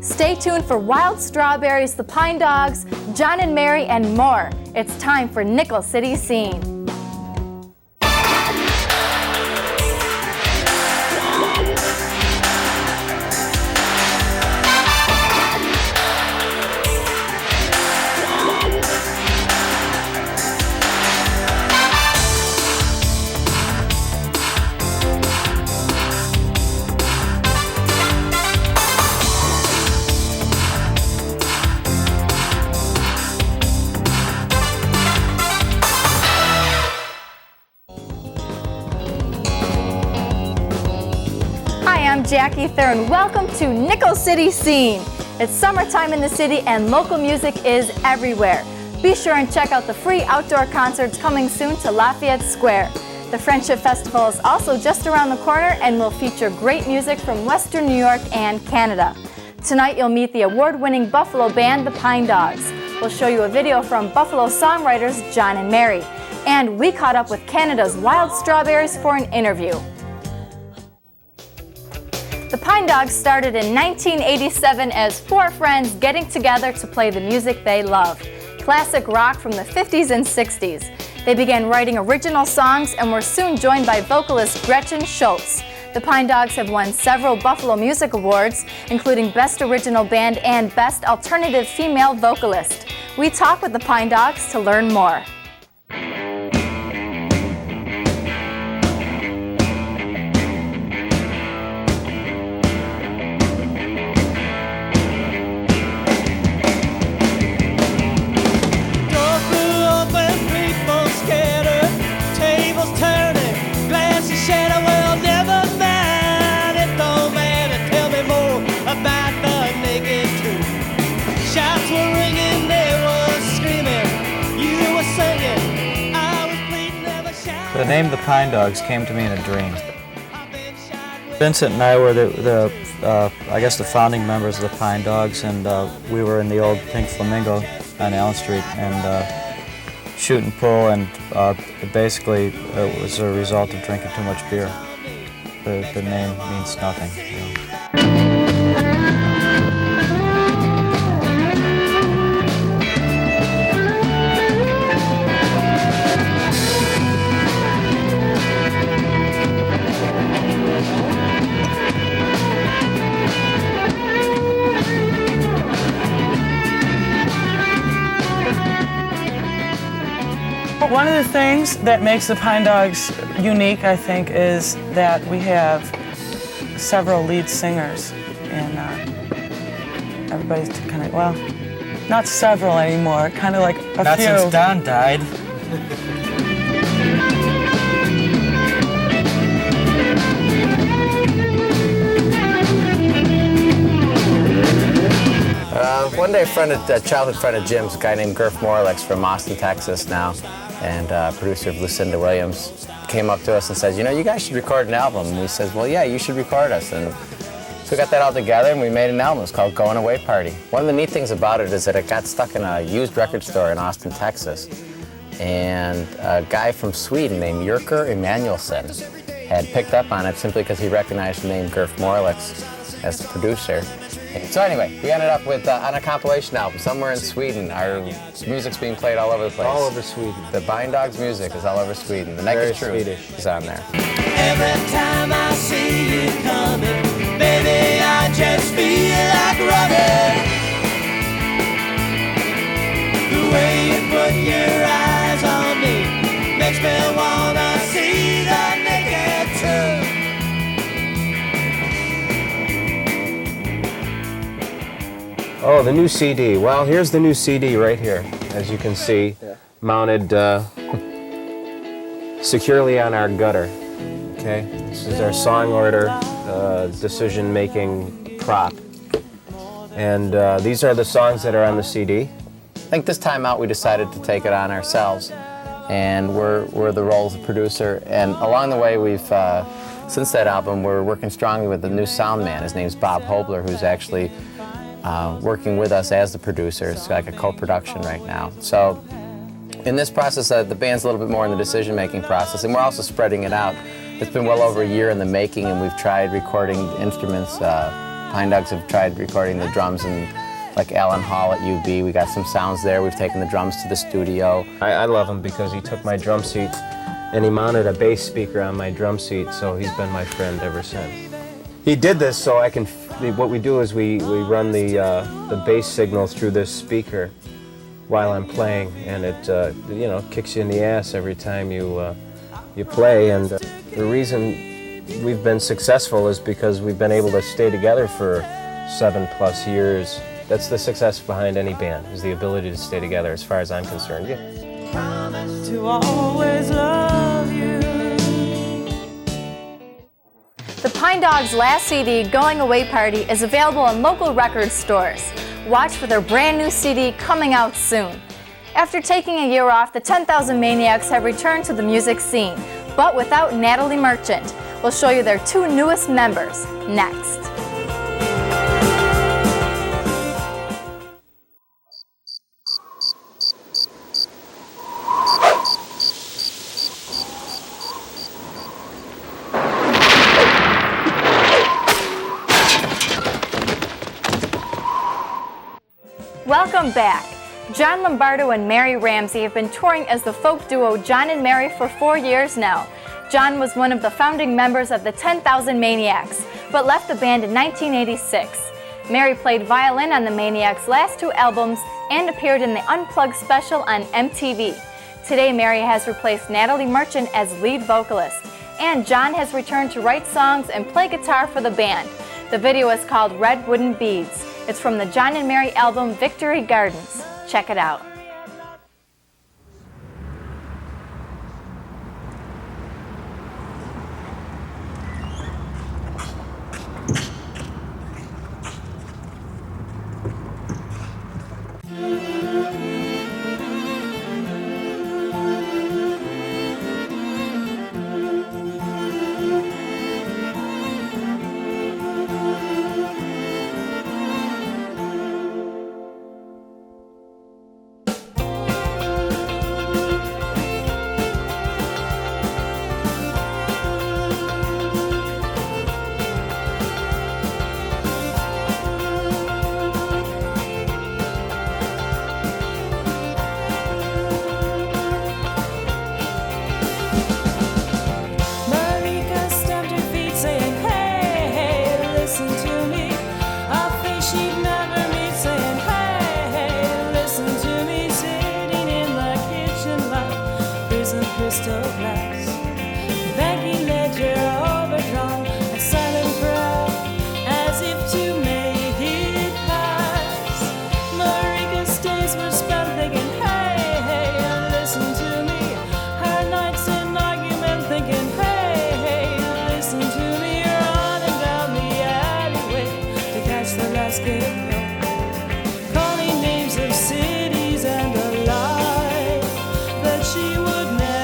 Stay tuned for Wild Strawberries, the Pine Dogs, John and Mary, and more. It's time for Nickel City Scene. I'm Jackie Thurn. Welcome to Nickel City Scene. It's summertime in the city and local music is everywhere. Be sure and check out the free outdoor concerts coming soon to Lafayette Square. The Friendship Festival is also just around the corner and will feature great music from Western New York and Canada. Tonight you'll meet the award-winning Buffalo band, the Pine Dogs. We'll show you a video from Buffalo songwriters John and Mary. And we caught up with Canada's Wild Strawberries for an interview. The Pine Dogs started in 1987 as four friends getting together to play the music they love, classic rock from the 50s and 60s. They began writing original songs and were soon joined by vocalist Gretchen Schultz. The Pine Dogs have won several Buffalo Music Awards, including Best Original Band and Best Alternative Female Vocalist. We talk with the Pine Dogs to learn more. The name The Pine Dogs came to me in a dream. Vincent and I were I guess the founding members of the Pine Dogs, and we were in the old Pink Flamingo on Allen Street and shoot and pull, and basically it was a result of drinking too much beer. The name means nothing. You know. One of the things that makes the Pine Dogs unique, I think, is that we have several lead singers, and everybody's kind of, well, not several anymore, kind of like a few. Not since Don died. One day a childhood friend of Jim's, a guy named Gerf Morlex from Austin, Texas now, and producer of Lucinda Williams, came up to us and says, you know, you guys should record an album. And we said, well, yeah, you should record us. And so we got that all together and we made an album. It's called Going Away Party. One of the neat things about it is that it got stuck in a used record store in Austin, Texas. And a guy from Sweden named Jurker Emanuelsson had picked up on it simply because he recognized the name Gerf Morlex as the producer. So anyway, we ended up with, on a compilation album, somewhere in Sweden. Our music's being played all over the place. All over Sweden. The Pine Dogs music is all over Sweden. The Naked Truth is on there. Every time I see you coming, baby, I just feel like running. The way you put your eyes on me makes me wanna see the naked truth. Oh, the new CD. Well, here's the new CD right here, as you can see, mounted securely on our gutter. Okay, this is our song order decision-making prop, and these are the songs that are on the CD. I think this time out we decided to take it on ourselves, and we're the role of producer. And along the way, we've since that album, we're working strongly with the new sound man. His name's Bob Hobler, who's actually working with us as the producer. It's like a co-production right now. So in this process, the band's a little bit more in the decision-making process, and we're also spreading it out. It's been well over a year in the making, and we've tried recording instruments Pine Dogs have tried recording the drums in like Allen Hall at UB. We got some sounds there. We've taken the drums to the studio. I love him because he took my drum seat and he mounted a bass speaker on my drum seat, so he's been my friend ever since. He did this so I can, what we do is we run the bass signal through this speaker while I'm playing, and it you know, kicks you in the ass every time you play. And the reason we've been successful is because we've been able to stay together for 7+ years. That's the success behind any band, is the ability to stay together, as far as I'm concerned. Promise to always love you. The Pine Dogs' last CD, Going Away Party, is available in local record stores. Watch for their brand new CD coming out soon. After taking a year off, the 10,000 Maniacs have returned to the music scene, but without Natalie Merchant. We'll show you their 2 newest members next. Welcome back. John Lombardo and Mary Ramsey have been touring as the folk duo John and Mary for 4 years now. John was one of the founding members of the 10,000 Maniacs, but left the band in 1986. Mary played violin on the Maniacs' last 2 albums and appeared in the Unplugged special on MTV. Today, Mary has replaced Natalie Merchant as lead vocalist, and John has returned to write songs and play guitar for the band. The video is called Red Wooden Beads. It's from the John and Mary album Victory Gardens. Check it out. Crystal glass, banking ledger overdrawn, a silent prayer as if to make it pass. Marika's days were spent thinking, hey, hey, listen to me. Her nights in argument thinking, hey, hey, listen to me. Running down the alleyway to catch the last gate, calling names of cities and a lie that she would never.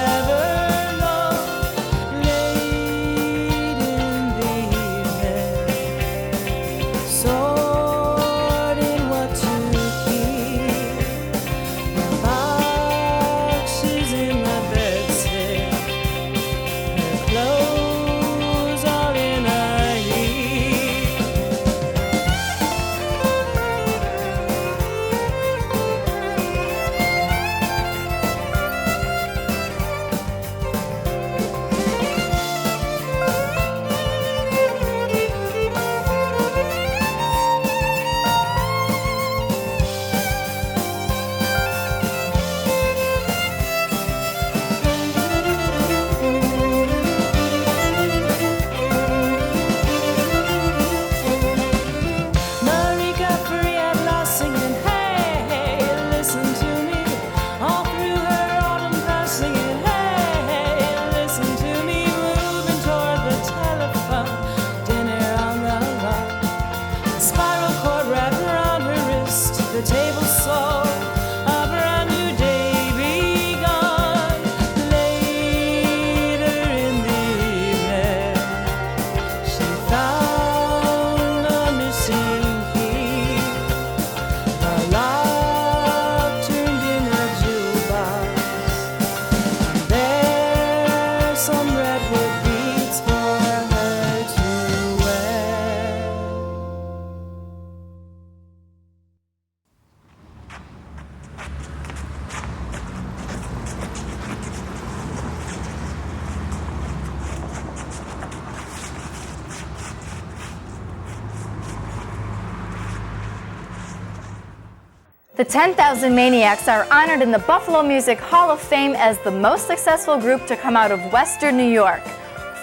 The 10,000 Maniacs are honored in the Buffalo Music Hall of Fame as the most successful group to come out of Western New York.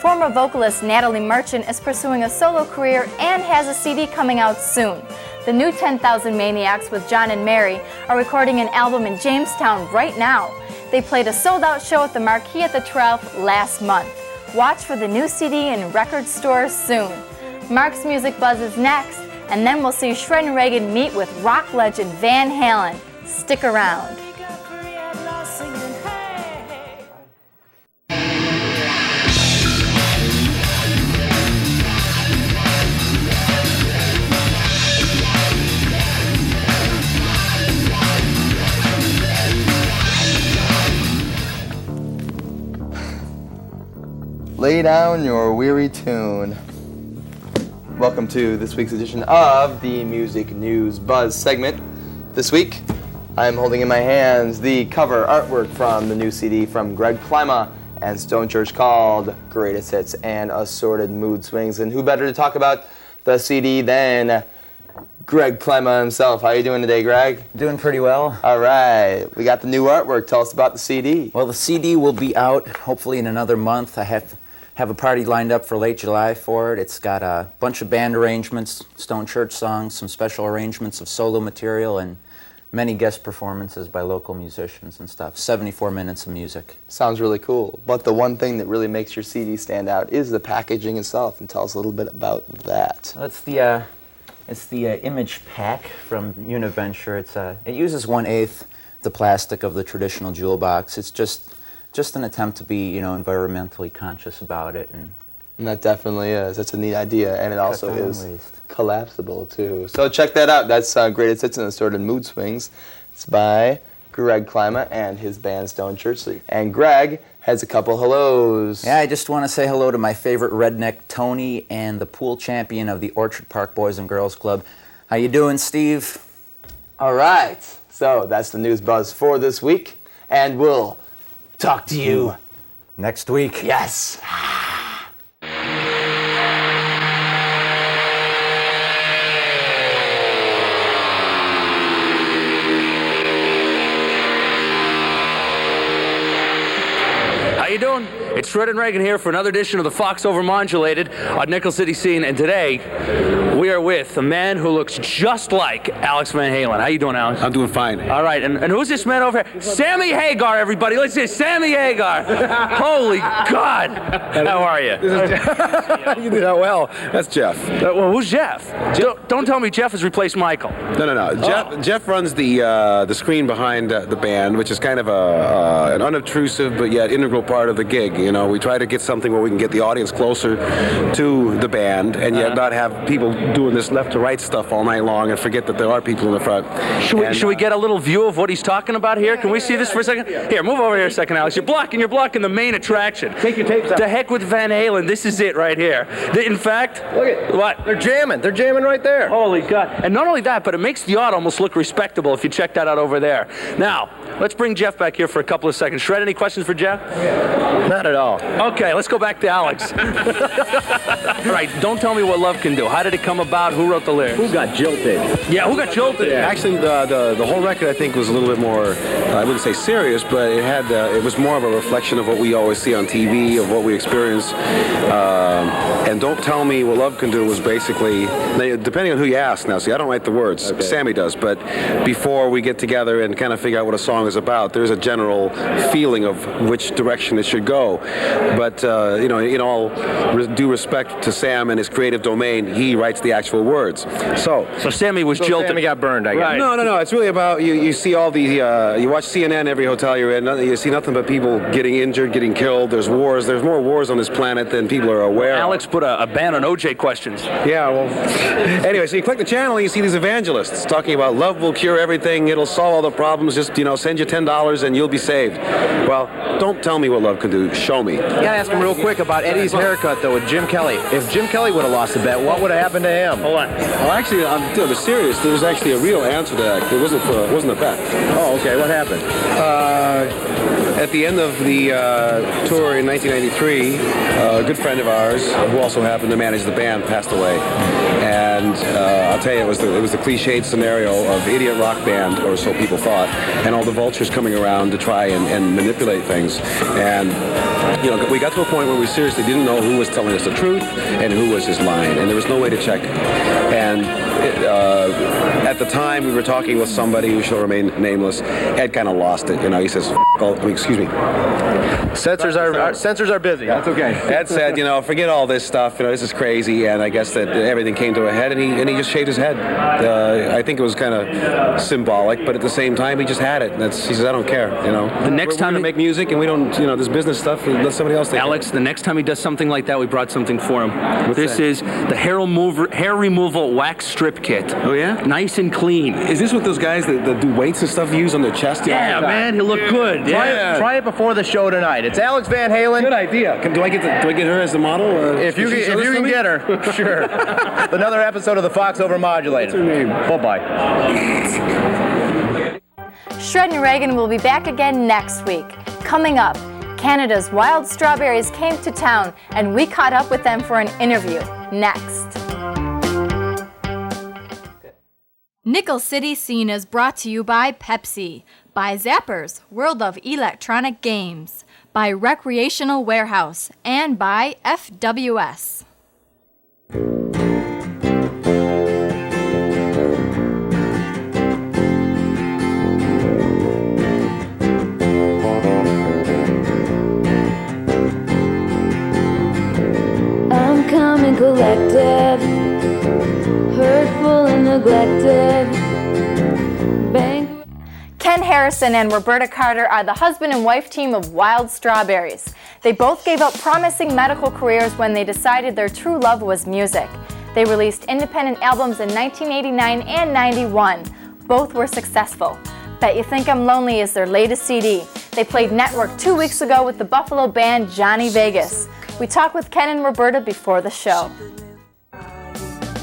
Former vocalist Natalie Merchant is pursuing a solo career and has a CD coming out soon. The new 10,000 Maniacs with John and Mary are recording an album in Jamestown right now. They played a sold-out show at the Marquee at the 12th last month. Watch for the new CD in record stores soon. Mark's Music Buzz is next, and then we'll see Shred and Ragan meet with rock legend Van Halen. Stick around. Lay down your weary tune. Welcome to this week's edition of the Music News Buzz segment. This week, I am holding in my hands the cover artwork from the new CD from Greg Klima and Stone Church called Greatest Hits and Assorted Mood Swings. And who better to talk about the CD than Greg Klima himself. How you doing today, Greg? Doing pretty well. All right. We got the new artwork. Tell us about the CD. Well, the CD will be out hopefully in another month. I have a party lined up for late July for it. It's got a bunch of band arrangements, Stone Church songs, some special arrangements of solo material, and many guest performances by local musicians and stuff. 74 minutes of music. Sounds really cool. But the one thing that really makes your CD stand out is the packaging itself. And tell us a little bit about that. Well, it's the image pack from Univenture. It uses 1/8 the plastic of the traditional jewel box. It's just an attempt to be, environmentally conscious about it. And that definitely is. That's a neat idea. And it also is waste. collapsible, too. So check that out. That's Greatest Hits and Assorted Mood Swings. It's by Greg Klima and his band Stone Church. And Greg has a couple hellos. Yeah, I just want to say hello to my favorite redneck, Tony, and the pool champion of the Orchard Park Boys and Girls Club. How you doing, Steve? All right. So that's the news buzz for this week. And we'll talk to you next week. Yes. How you doing? It's Shred and Ragan here for another edition of the Fox Over Modulated on Nickel City Scene, and today we are with a man who looks just like Alex Van Halen. How you doing, Alex? I'm doing fine. All right, and who's this man over here? Sammy Hagar, everybody. Let's say Sammy Hagar. Holy God. How are you? This is Jeff. You did that well. That's Jeff. Well, who's Jeff? Don't tell me Jeff has replaced Michael. No. Jeff runs the screen behind the band, which is kind of an unobtrusive but yet integral part of the gig. We try to get something where we can get the audience closer to the band and yet not have people doing this left to right stuff all night long and forget that there are people in the front. Should we get a little view of what he's talking about here? Can we see this for a second? Here, move over here a second, Alex. You're blocking the main attraction. Take your tapes out. To heck with Van Halen. This is it right here. In fact, Look at what? They're jamming. They're jamming right there. Holy God. And not only that, but it makes the art almost look respectable if you check that out over there. Now, let's bring Jeff back here for a couple of seconds. Shred, any questions for Jeff? Not at all. Okay, let's go back to Alex. All right, don't tell me what love can do. How did it come about? Who wrote the lyrics? Who got jilted? Yeah, who got jilted? Actually, the whole record I think was a little bit more, I wouldn't say serious, but it was more of a reflection of what we always see on TV, of what we experience. And Don't Tell Me What Love Can Do was basically, depending on who you ask now, see, I don't write the words, okay. Sammy does, but before we get together and kind of figure out what a song is about, there's a general feeling of which direction it should go. But, in all due respect to Sam and his creative domain, he writes the actual words. So Sammy was jilted. Sammy got burned, I guess. Right. No. It's really about, you see all these, you watch CNN every hotel you're in, you see nothing but people getting injured, getting killed. There's wars. There's more wars on this planet than people are aware of. Alex put a ban on OJ questions. Yeah, well, anyway, so you click the channel and you see these evangelists talking about love will cure everything, it'll solve all the problems, just, send you $10 and you'll be saved. Well, don't tell me what love can do, show me. You gotta ask him real quick about Eddie's haircut, though, with Jim Kelly. If Jim Kelly would have lost the bet, what would have happened to him? Hold on. Well, actually, I'm serious. There's actually a real answer to that. It wasn't a bet. Oh, okay. What happened? At the end of the tour in 1993, a good friend of ours, who also happened to manage the band, passed away. And I'll tell you, it was the cliched scenario of idiot rock band, or so people thought, and all the vultures coming around to try and manipulate things. And we got to a point where we seriously didn't know who was telling us the truth and who was just lying, and there was no way to check. And at the time, we were talking with somebody who shall remain nameless. Ed kind of lost it. He says, excuse me. Censors are busy. That's okay. Ed said, forget all this stuff. This is crazy. And I guess that everything came to a head, and he just shaved his head. I think it was kind of symbolic, but at the same time, he just had it. He says, I don't care. The next time we make music, and we don't, this business stuff, let somebody else take Alex, the next time he does something like that, we brought something for him. This is the hair removal wax strip kit. Oh yeah? Nice and clean. Is this what those guys that do weights and stuff use on their chest? Yeah, man, he'll look good. Yeah. Try it before the show tonight. It's Alex Van Halen. Good idea. Do I get her as the model? If you can get her, sure. Another episode of the Fox Overmodulated. What's her name? Bye-bye. Shred and Ragan will be back again next week. Coming up, Canada's Wild Strawberries came to town, and we caught up with them for an interview. Next. Nickel City Scene is brought to you by Pepsi, by Zappers, World of Electronic Games, by Recreational Warehouse, and by FWS. I'm calm and collected, hurtful and neglected. Ken Harrison and Roberta Carter are the husband and wife team of Wild Strawberries. They both gave up promising medical careers when they decided their true love was music. They released independent albums in 1989 and 91. Both were successful. Bet You Think I'm Lonely is their latest CD. They played Network 2 weeks ago with the Buffalo band Johnny Vegas. We talked with Ken and Roberta before the show.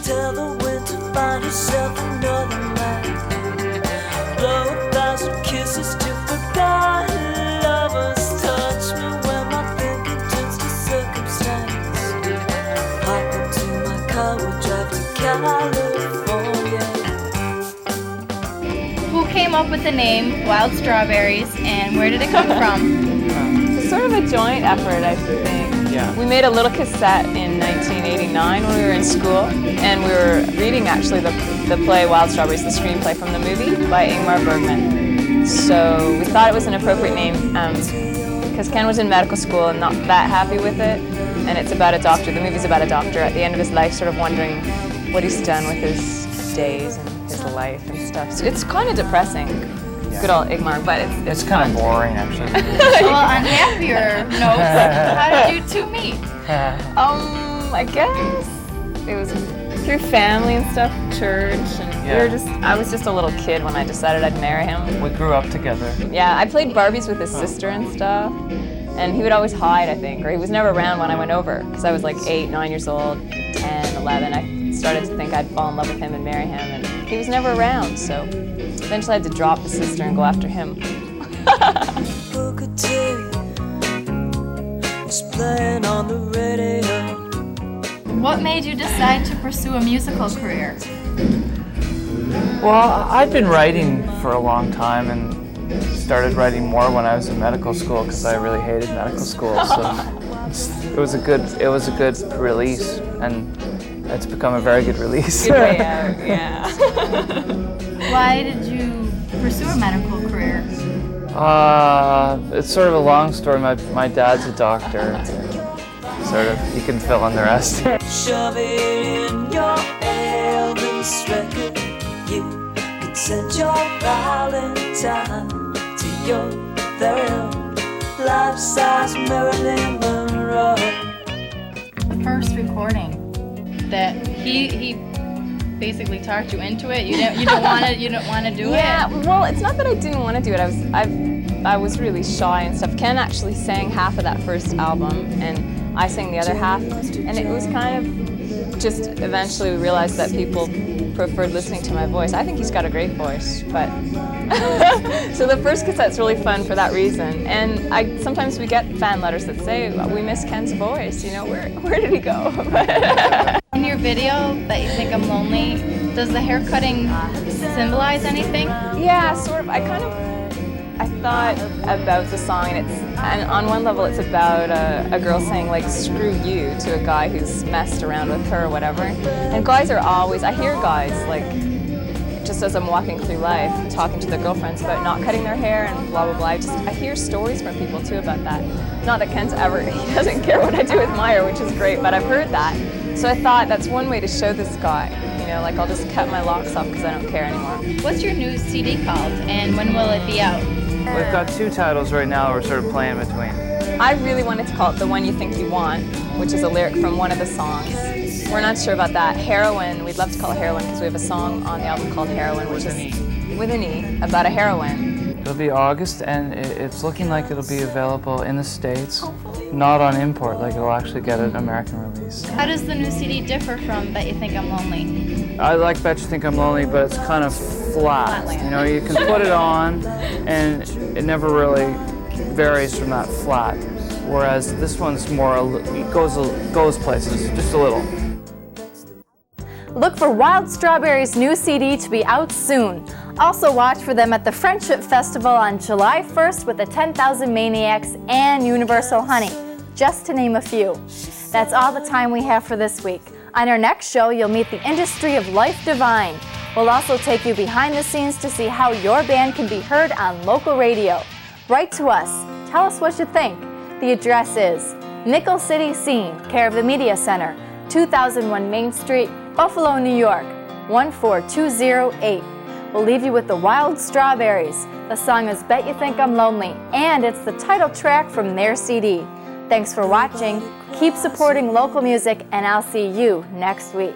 Tell the wind to find herself another man. Blow 1,000 kisses to forgotten lovers. Touch me when my thinking turns to circumstance. Hop into my car, we'll drive to California. Who came up with the name Wild Strawberries, and where did it come from? It's sort of a joint effort, I think. Yeah. We made a little cassette in 1989 when we were in school, and we were reading actually the play Wild Strawberries, the screenplay from the movie by Ingmar Bergman. So we thought it was an appropriate name because Ken was in medical school and not that happy with it, and it's about a doctor. The movie's about a doctor at the end of his life, sort of wondering what he's done with his days and his life and stuff. So it's kind of depressing. Good old Ingmar, but it's kind of boring, actually. Well, on happier notes, how did you two meet? I guess it was through family and stuff, church, and I was just a little kid when I decided I'd marry him. We grew up together. Yeah, I played Barbies with his sister and stuff, and he would always hide, I think, or he was never around when I went over, because I was like 8, 9 years old, 10, 11. I started to think I'd fall in love with him and marry him, and he was never around, so eventually I had to drop the sister and go after him. On the radio. What made you decide to pursue a musical career? Well, I'd been writing for a long time and started writing more when I was in medical school because I really hated medical school. So it was a good release, and it's become a very good release. Good way out, yeah. Why did you pursue a medical career? It's sort of a long story. My dad's a doctor. Sort of, you can fill in the rest. Shove it in your Elvis record. You can send your Valentine to your very own life-size Marilyn Monroe. The first recording that he basically talked you into it. You don't want to do it. Yeah, well, it's not that I didn't want to do it. I was really shy and stuff. Ken actually sang half of that first album, and I sang the other half, and it was kind of just eventually we realized that people preferred listening to my voice. I think he's got a great voice, but so the first cassette's really fun for that reason. And sometimes we get fan letters that say we miss Ken's voice. Where did he go? In your video, Bet You Think I'm Lonely, does the hair cutting symbolize anything? Yeah, sort of. I thought about the song, and on one level it's about a girl saying like screw you to a guy who's messed around with her or whatever. And guys are always, I hear guys like, just as I'm walking through life, talking to their girlfriends about not cutting their hair and blah blah blah. I hear stories from people too about that. Not that Ken's ever, he doesn't care what I do with my hair, which is great, but I've heard that. So I thought that's one way to show this guy, you know, like I'll just cut my locks off because I don't care anymore. What's your new CD called, and when will it be out? We've got 2 titles right now we're sort of playing between. I really wanted to call it The One You Think You Want, which is a lyric from one of the songs. We're not sure about that. Heroine, we'd love to call it Heroine because we have a song on the album called Heroine, which is with an E, about a heroine. It'll be August, and it's looking like it'll be available in the States, not on import, like it'll actually get an American release. How does the new CD differ from Bet You Think I'm Lonely? I like Bet You Think I'm Lonely, but it's kind of flat. You know, you can put it on, and it never really varies from that flat. Whereas this one's more, it goes places, just a little. Look for Wild Strawberry's new CD to be out soon. Also watch for them at the Friendship Festival on July 1st with the 10,000 Maniacs and Universal Honey, just to name a few. That's all the time we have for this week. On our next show, you'll meet the industry of Life Divine. We'll also take you behind the scenes to see how your band can be heard on local radio. Write to us. Tell us what you think. The address is Nickel City Scene, care of the Media Center, 2001 Main Street, Buffalo, New York, 14208. We'll leave you with the Wild Strawberries. The song is Bet You Think I'm Lonely, and it's the title track from their CD. Thanks for watching. Keep supporting local music, and I'll see you next week.